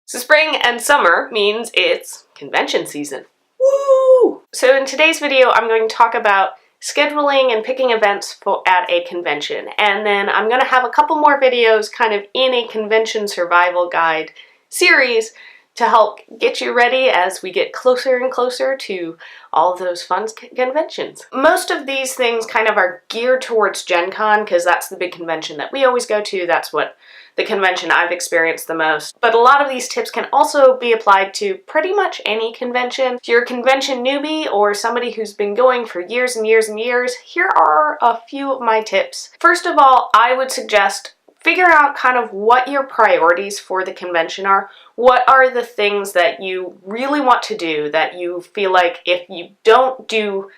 So spring and summer means it's convention season. Woo! So in today's video, I'm going to talk about scheduling and picking events at a convention. And then I'm going to have a couple more videos kind of in a convention survival guide series to help get you ready as we get closer and closer to all of those fun conventions. Most of these things kind of are geared towards Gen Con because that's the big convention that we always go to. That's what the convention I've experienced the most. But a lot of these tips can also be applied to pretty much any convention. If you're a convention newbie or somebody who's been going for years and years and years, here are a few of my tips. First of all, I would suggest figure out kind of what your priorities for the convention are. What are the things that you really want to do that you feel like if you don't do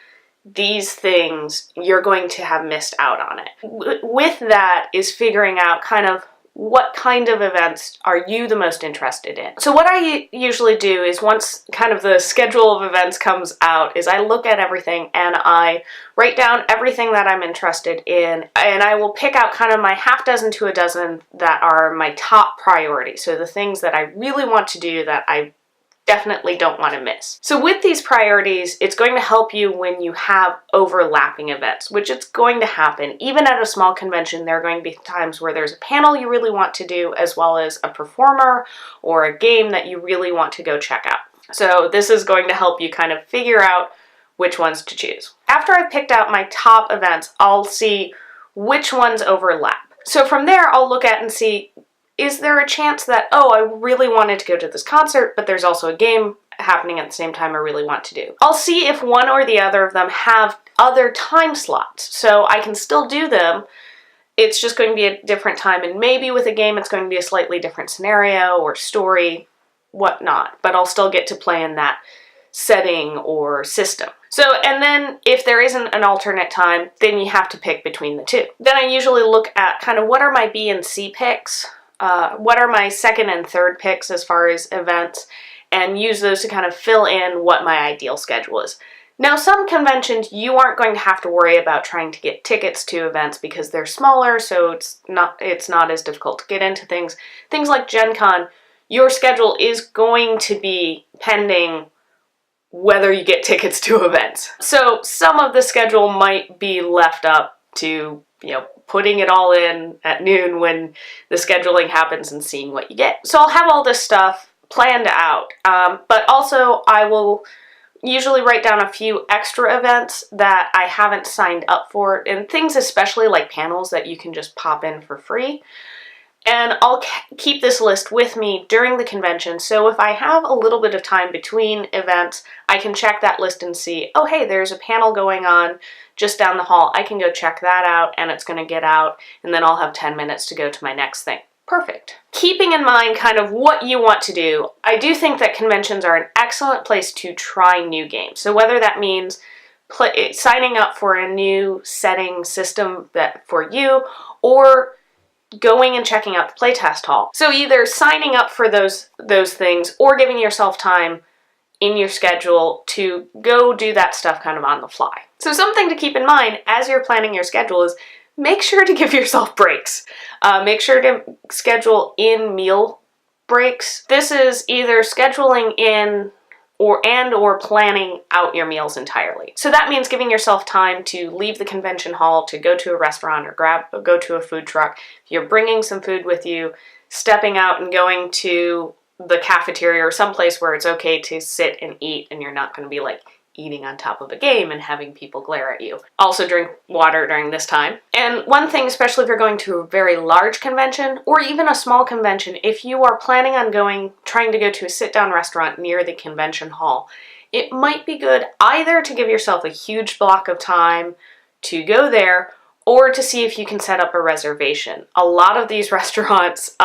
these things, you're going to have missed out on it. With that is figuring out kind of what kind of events are you the most interested in. So what I usually do is once kind of the schedule of events comes out is I look at everything and I write down everything that I'm interested in, and I will pick out kind of my half dozen to a dozen that are my top priorities. So the things that I really want to do that I definitely don't want to miss. So with these priorities, it's going to help you when you have overlapping events, which it's going to happen. Even at a small convention, there are going to be times where there's a panel you really want to do, as well as a performer or a game that you really want to go check out. So this is going to help you kind of figure out which ones to choose. After I've picked out my top events, I'll see which ones overlap. So from there, I'll look at and see, is there a chance that, oh, I really wanted to go to this concert, but there's also a game happening at the same time I really want to do. I'll see if one or the other of them have other time slots, so I can still do them. It's just going to be a different time, and maybe with a game it's going to be a slightly different scenario or story, whatnot, but I'll still get to play in that setting or system. So, and then if there isn't an alternate time, then you have to pick between the two. Then I usually look at kind of what are my B and C picks, what are my second and third picks as far as events, and use those to kind of fill in what my ideal schedule is. Now, some conventions you aren't going to have to worry about trying to get tickets to events because they're smaller, so it's not as difficult to get into things. Things like Gen Con, your schedule is going to be pending whether you get tickets to events. So some of the schedule might be left up to, putting it all in at noon when the scheduling happens and seeing what you get. So I'll have all this stuff planned out, but also I will usually write down a few extra events that I haven't signed up for, and things especially like panels that you can just pop in for free. And I'll keep this list with me during the convention, so if I have a little bit of time between events, I can check that list and see, oh hey, there's a panel going on just down the hall. I can go check that out, and it's going to get out, and then I'll have 10 minutes to go to my next thing. Perfect. Keeping in mind kind of what you want to do, I do think that conventions are an excellent place to try new games. So whether that means signing up for a new setting system for you, or going and checking out the playtest hall. So either signing up for those things or giving yourself time in your schedule to go do that stuff kind of on the fly. So something to keep in mind as you're planning your schedule is make sure to give yourself breaks. Make sure to schedule in meal breaks. This is either scheduling in or planning out your meals entirely. So that means giving yourself time to leave the convention hall to go to a restaurant or go to a food truck. If you're bringing some food with you, stepping out and going to the cafeteria or someplace where it's okay to sit and eat and you're not going to be like eating on top of a game and having people glare at you. Also drink water during this time. And one thing, especially if you're going to a very large convention or even a small convention, if you are planning on trying to go to a sit-down restaurant near the convention hall, it might be good either to give yourself a huge block of time to go there or to see if you can set up a reservation. A lot of these restaurants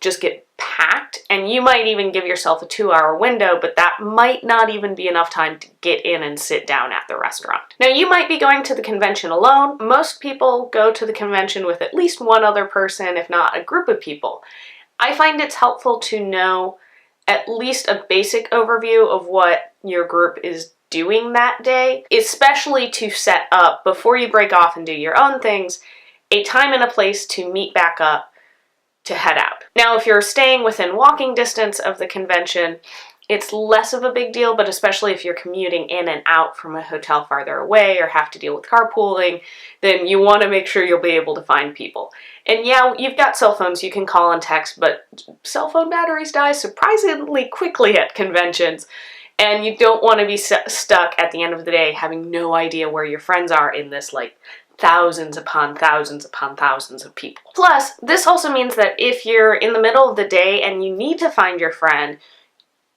just get packed, and you might even give yourself a 2-hour window, but that might not even be enough time to get in and sit down at the restaurant. Now, you might be going to the convention alone. Most people go to the convention with at least one other person, if not a group of people. I find it's helpful to know at least a basic overview of what your group is doing that day, especially to set up, before you break off and do your own things, a time and a place to meet back up to head out. Now, if you're staying within walking distance of the convention, it's less of a big deal, but especially if you're commuting in and out from a hotel farther away or have to deal with carpooling, then you want to make sure you'll be able to find people. And yeah, you've got cell phones, you can call and text, but cell phone batteries die surprisingly quickly at conventions, and you don't want to be stuck at the end of the day having no idea where your friends are in this like thousands upon thousands upon thousands of people. Plus, this also means that if you're in the middle of the day and you need to find your friend,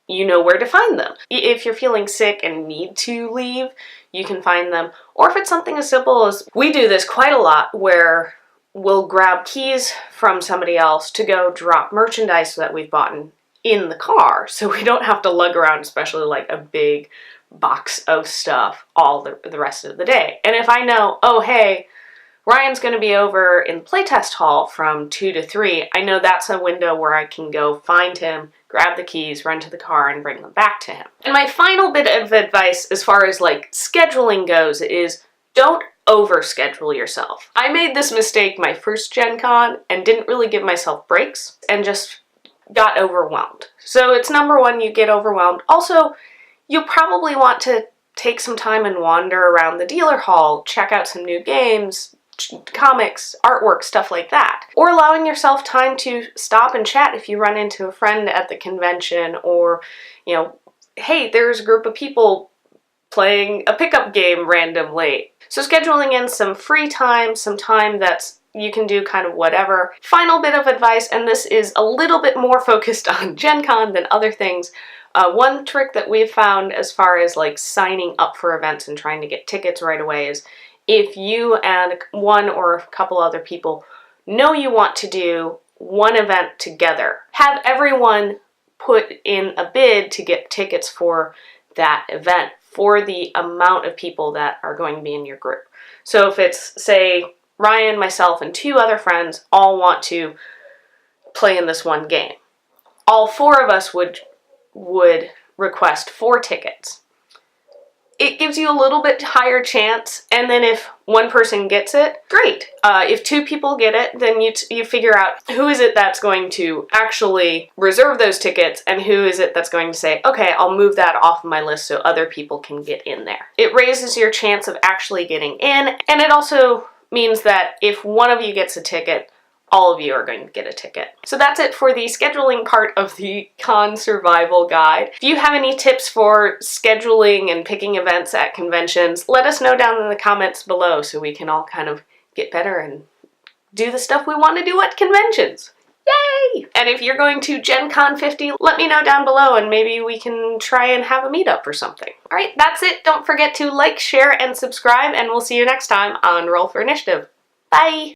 you know where to find them. If you're feeling sick and need to leave, you can find them. Or if it's something as simple as, we do this quite a lot, where we'll grab keys from somebody else to go drop merchandise that we've bought in the car, so we don't have to lug around, especially like a big box of stuff all the rest of the day. And if I know, oh hey, Ryan's going to be over in the playtest hall from 2 to 3, I know that's a window where I can go find him, grab the keys, run to the car, and bring them back to him. And my final bit of advice as far as like scheduling goes is don't overschedule yourself. I made this mistake my first Gen Con and didn't really give myself breaks and just got overwhelmed. So it's number one, you get overwhelmed. Also, you'll probably want to take some time and wander around the dealer hall, check out some new games, comics, artwork, stuff like that. Or allowing yourself time to stop and chat if you run into a friend at the convention, or, you know, hey, there's a group of people playing a pickup game randomly. So scheduling in some free time, some time that's you can do kind of whatever. Final bit of advice, and this is a little bit more focused on Gen Con than other things. One trick that we've found as far as like signing up for events and trying to get tickets right away is if you and one or a couple other people know you want to do one event together, have everyone put in a bid to get tickets for that event for the amount of people that are going to be in your group. So if it's, say, Ryan, myself, and 2 other friends all want to play in this one game, all 4 of us would request 4 tickets. It gives you a little bit higher chance, and then if one person gets it, great. If 2 people get it, then you figure out who is it that's going to actually reserve those tickets, and who is it that's going to say, okay, I'll move that off of my list so other people can get in there. It raises your chance of actually getting in, and it also means that if one of you gets a ticket, all of you are going to get a ticket. So that's it for the scheduling part of the con survival guide. If you have any tips for scheduling and picking events at conventions, let us know down in the comments below so we can all kind of get better and do the stuff we want to do at conventions. Yay! And if you're going to Gen Con 50, let me know down below and maybe we can try and have a meetup or something. Alright, that's it. Don't forget to like, share, and subscribe, and we'll see you next time on Roll for Initiative. Bye!